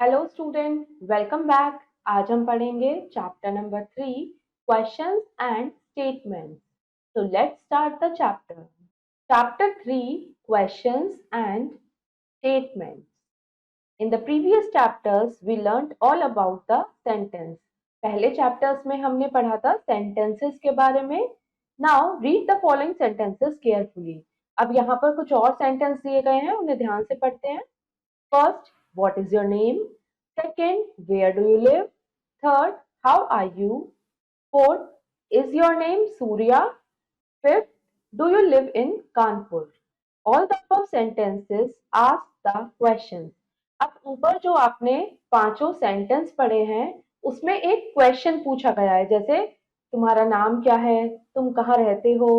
Hello student, welcome back. आज हम पढ़ेंगे chapter number 3, questions and statements. So let's start the chapter. Chapter 3, questions and statements. In the previous chapters, we learnt all about the sentence. पहले chapters में हमने पढ़ा था sentences के बारे में. Now read the following sentences carefully. अब यहाँ पर कुछ और sentence दिए गए हैं, उन्हें ध्यान से पढ़ते हैं. First, what is your name? Second, where do you live? Third, how are you? Fourth, is your name Surya? Fifth, do you live in Kanpur? All the above sentences ask the questions. अब ऊपर जो आपने पांचों sentence पढ़े हैं उसमें एक question पूछा गया है, जैसे तुम्हारा नाम क्या है, तुम कहाँ रहते हो,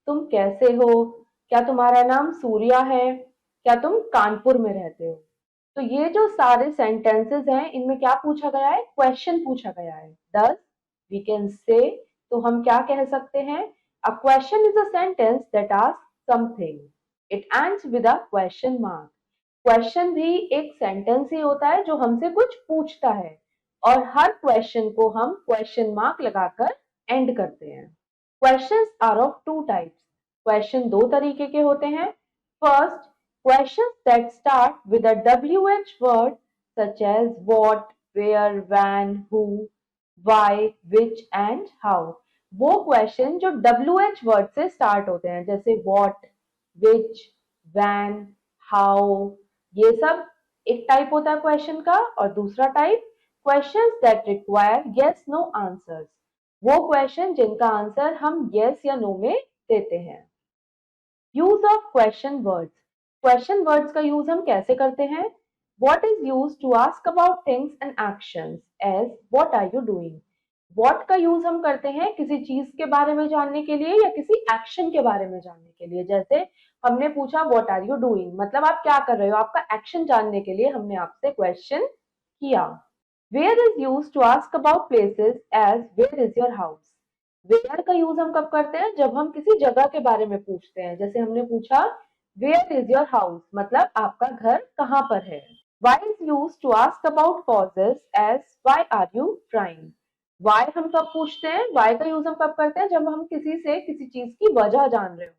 तुम कैसे हो, क्या तुम्हारा नाम सूर्या है, क्या तुम कानपुर में रहते हो। तो ये जो सारे सेंटेंसेस हैं इनमें क्या पूछा गया है, क्वेश्चन पूछा गया है। दस वी कैन से, तो हम क्या कह सकते हैं, a question is a sentence that asks something, it ends with a question mark. Question भी एक सेंटेंस ही होता है जो हमसे कुछ पूछता है और हर क्वेश्चन को हम क्वेश्चन मार्क लगाकर एंड करते हैं। Questions are of two types. Question दो तरीके के होते हैं। First, questions that start with a WH word such as what, where, when, who, why, which and how. वो क्वेश्चन जो WH वर्ड से स्टार्ट होते हैं, जैसे what, which, when, how, ये सब एक टाइप होता है क्वेश्चन का। और दूसरा type, questions that require yes no answers, वो क्वेश्चन जिनका आंसर हम yes या no में देते हैं। Use of question words. Question words का यूज हम कैसे करते हैं। What is used to ask about things and actions as what are you doing? What का यूज हम करते हैं किसी चीज के बारे में जानने के लिए या किसी एक्शन के बारे में जानने के लिए। जैसे हमने पूछा what are you doing, मतलब आप क्या कर रहे हो, आपका एक्शन जानने के लिए हमने आपसे क्वेश्चन किया। Where is used to ask about places as where is your house? Where का यूज हम कब करते हैं, जब हम किसी जगह के बारे में पूछते हैं। जैसे हमने पूछा वेयर इज योर हाउस, मतलब आपका घर कहाँ पर है। Why is use to ask about causes as why are you crying. Why हम कब पूछते हैं, वाई का यूज हम कब करते हैं, जब हम किसी से किसी चीज की वजह जान रहे हो।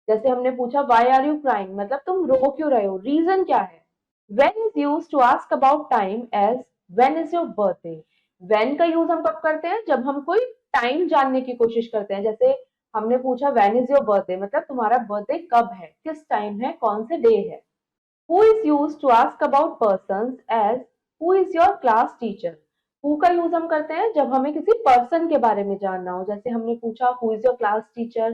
जैसे हमने पूछा वाई आर यू क्राइंग, मतलब तुम रो क्यों रहे हो, रीजन क्या है। When is use to ask about time as when is your birthday. When का यूज हम कब करते हैं, जब हम कोई टाइम जानने की कोशिश करते हैं। जैसे हमने पूछा व्हेन इज योर बर्थडे, मतलब तुम्हारा बर्थडे कब है, किस टाइम है, कौन से डे है। Who is use to ask about persons as who is your class teacher. Who का यूज हम करते हैं जब हमें किसी पर्सन के बारे में जानना हो। जैसे हमने पूछा who is your class teacher,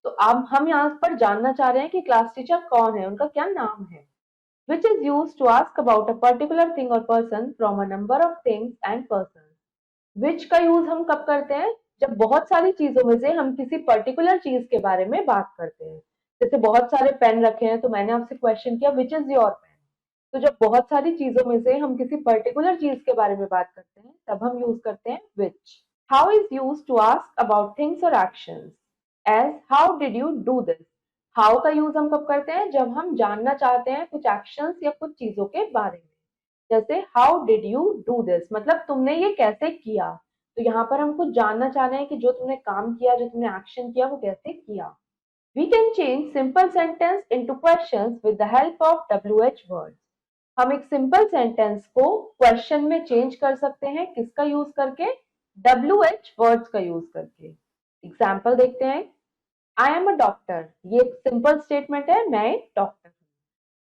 तो अब हम यहाँ पर जानना चाह रहे हैं कि क्लास टीचर कौन है, उनका क्या नाम है। Which is used to ask about a particular thing or person from a number of things and persons. विच का यूज हम कब करते हैं, जब बहुत सारी चीजों में से हम किसी पर्टिकुलर चीज के बारे में बात करते हैं। जैसे बहुत सारे पेन रखे हैं तो मैंने आपसे क्वेश्चन किया विच इज योर पेन। तो जब बहुत सारी चीजों में से हम किसी पर्टिकुलर चीज के बारे में बात करते हैं तब हम यूज करते हैं which. How is use to ask about things और actions as how did you do this. How का यूज हम कब करते हैं, जब हम जानना चाहते हैं कुछ एक्शंस या कुछ चीजों के बारे में। जैसे how did you do this, मतलब तुमने ये कैसे किया। तो यहाँ पर हम कुछ जानना चाह रहे हैं कि जो तुमने काम किया, जो तुमने एक्शन किया, वो कैसे किया। We can change simple sentence into questions with the help of WH words. हम एक सिंपल सेंटेंस को क्वेश्चन में चेंज कर सकते हैं, किसका यूज करके, WH वर्ड्स का यूज करके। एग्जाम्पल देखते हैं। आई एम अ डॉक्टर, ये एक सिंपल स्टेटमेंट है, मैं एक डॉक्टर हूँ।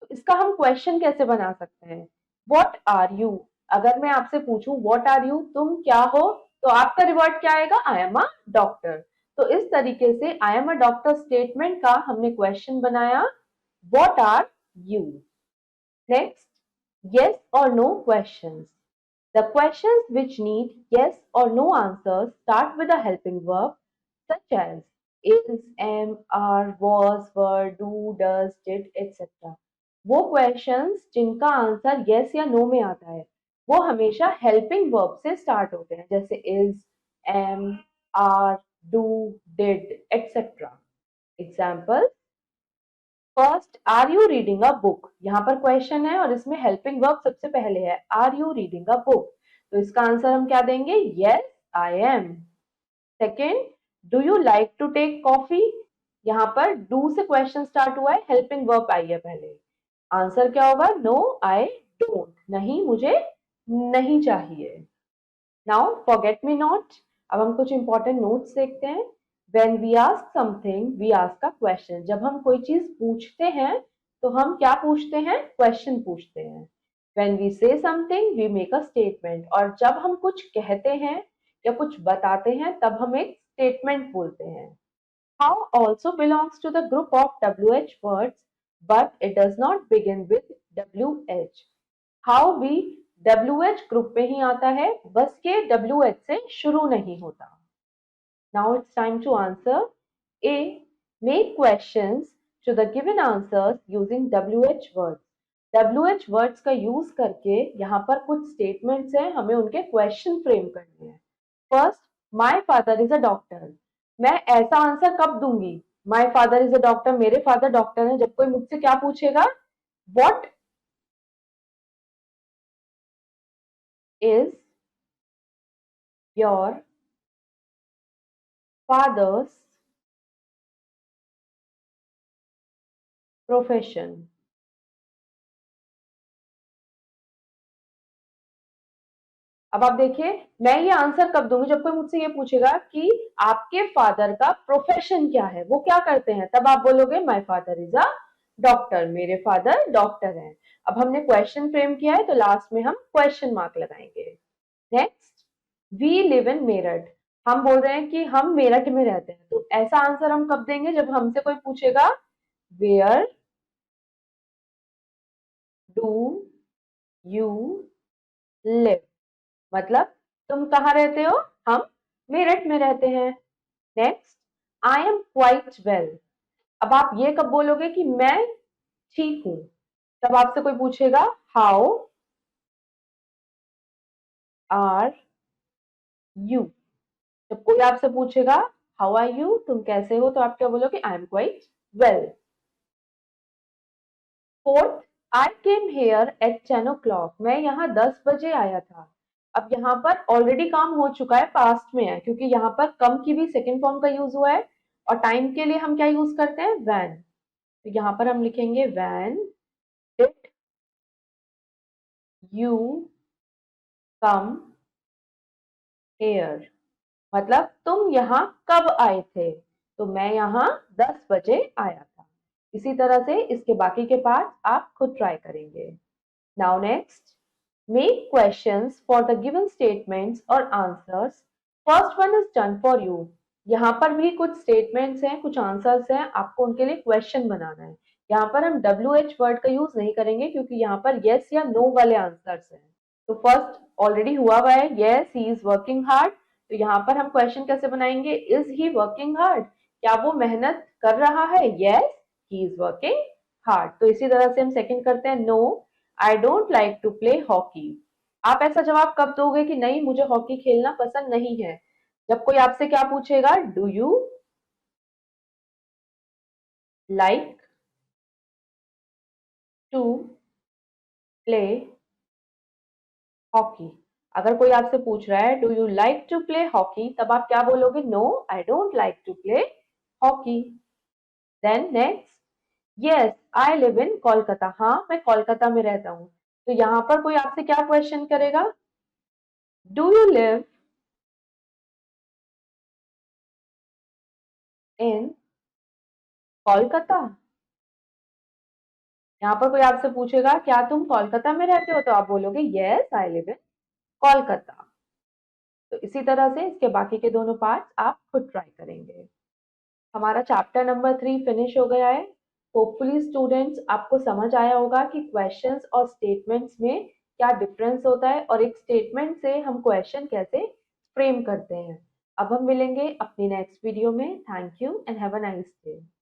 तो इसका हम क्वेश्चन कैसे बना सकते हैं। व्हाट आर यू, अगर मैं आपसे पूछूं व्हाट आर यू, तुम क्या हो, तो आपका रिवर्ट क्या आएगा, आई एम अ डॉक्टर। तो इस तरीके से I am a doctor statement का हमने क्वेश्चन बनाया, what are you. Next, yes or no questions. The questions which need yes or no answers start with a helping verb such as is, am, are, was, were, do, does, did, etc. वो questions जिनका answer yes या no में आता है वो हमेशा helping verb से start होते हैं, जैसे is, am, are, do, did, etc. Example, first, are you reading a book? यहाँ पर क्वेश्चन है और इसमें हेल्पिंग वर्ब सबसे पहले है, are you reading a book? तो इसका आंसर हम क्या देंगे? Yes I am. Second, do you like to take coffee? यहाँ पर डू से क्वेश्चन स्टार्ट हुआ है, हेल्पिंग वर्ब आई है पहले। आंसर क्या होगा? नो आई डोंट, नहीं मुझे नहीं चाहिए। Now forget me not. अब हम कुछ इंपॉर्टेंट नोट्स देखते हैं। When we ask something we ask a question. जब हम कोई चीज पूछते हैं तो हम क्या पूछते हैं? क्वेश्चन पूछते हैं। When we say something we make a statement. और जब हम कुछ कहते हैं या कुछ बताते हैं तब हम एक स्टेटमेंट बोलते हैं। How also belongs to the group of WH words, but it does not begin with WH. How भी WH ग्रुप में ही आता है, बस ये WH से शुरू नहीं होता। Now it's time to answer. A. Make questions to the given answers using WH words. WH words का यूज करके यहाँ पर कुछ स्टेटमेंट्स हैं, हमें उनके क्वेश्चन फ्रेम करने हैं। First, my father is a doctor. मैं ऐसा आंसर कब दूंगी? My father is a doctor, मेरे फादर डॉक्टर हैं। जब कोई मुझसे क्या पूछेगा? What is your fathers profession? अब आप देखिए, मैं ये आंसर कब दूंगी? जब कोई मुझसे ये पूछेगा कि आपके फादर का प्रोफेशन क्या है, वो क्या करते हैं, तब आप बोलोगे my father is a doctor, मेरे फादर डॉक्टर हैं। अब हमने क्वेश्चन फ्रेम किया है तो लास्ट में हम क्वेश्चन मार्क लगाएंगे। Next, we live in Meerut. हम बोल रहे हैं कि हम मेरठ में रहते हैं, तो ऐसा आंसर हम कब देंगे? जब हमसे कोई पूछेगा वेयर डू यू लिव, मतलब तुम कहाँ रहते हो? हम मेरठ में रहते हैं। Next, I am quite well. अब आप ये कब बोलोगे कि मैं ठीक हूं? तब आपसे कोई पूछेगा हाउ आर यू। जब कोई आपसे पूछेगा हाउ आर यू, तुम कैसे हो, तो आप क्या बोलोगे? I am quite well. Fourth, I came here at 10 o'clock। मैं यहाँ 10 बजे आया था। अब यहाँ पर ऑलरेडी काम हो चुका है, पास्ट में है, क्योंकि यहाँ पर कम की भी सेकेंड फॉर्म का यूज हुआ है। और टाइम के लिए हम क्या यूज करते हैं? वैन। तो यहाँ पर हम लिखेंगे when did you come here, मतलब तुम यहाँ कब आए थे? तो मैं यहाँ 10 बजे आया था। इसी तरह से इसके बाकी के पार्ट आप खुद ट्राई करेंगे। Now next, make questions for the given statements और answers. First one is done for you. यहाँ पर भी कुछ स्टेटमेंट्स हैं, कुछ आंसर्स हैं, आपको उनके लिए क्वेश्चन बनाना है। यहाँ पर हम WH वर्ड का यूज नहीं करेंगे क्योंकि यहाँ पर यस या नो वाले आंसर्स हैं। तो फर्स्ट ऑलरेडी हुआ है, yes he is working hard. तो यहाँ पर हम क्वेश्चन कैसे बनाएंगे? Is he working hard? क्या वो मेहनत कर रहा है? Yes he is working hard. तो इसी तरह से हम सेकंड करते हैं, no I don't like to play hockey. आप ऐसा जवाब कब दोगे कि नहीं मुझे हॉकी खेलना पसंद नहीं है? जब कोई आपसे क्या पूछेगा? Do you like to play hockey? अगर कोई आपसे पूछ रहा है do you like to play hockey, तब आप क्या बोलोगे? No I don't like to play hockey. Then next, yes I live in Kolkata. हाँ मैं कोलकाता में रहता हूँ। तो यहाँ पर कोई आपसे क्या क्वेश्चन करेगा? Do you live in Kolkata? यहाँ पर कोई आपसे पूछेगा क्या तुम कोलकाता में रहते हो, तो आप बोलोगे yes I live in Kolkata. तो इसी तरह से इसके बाकी के दोनों पार्ट्स आप खुद ट्राई करेंगे। हमारा चैप्टर नंबर 3 फिनिश हो गया है। होपफुली स्टूडेंट्स आपको समझ आया होगा कि क्वेश्चंस और स्टेटमेंट्स में क्या डिफरेंस होता है और एक स्टेटमेंट से हम क्वेश्चन कैसे फ्रेम करते हैं। अब हम मिलेंगे अपनी नेक्स्ट वीडियो में। Thank you and have a nice day.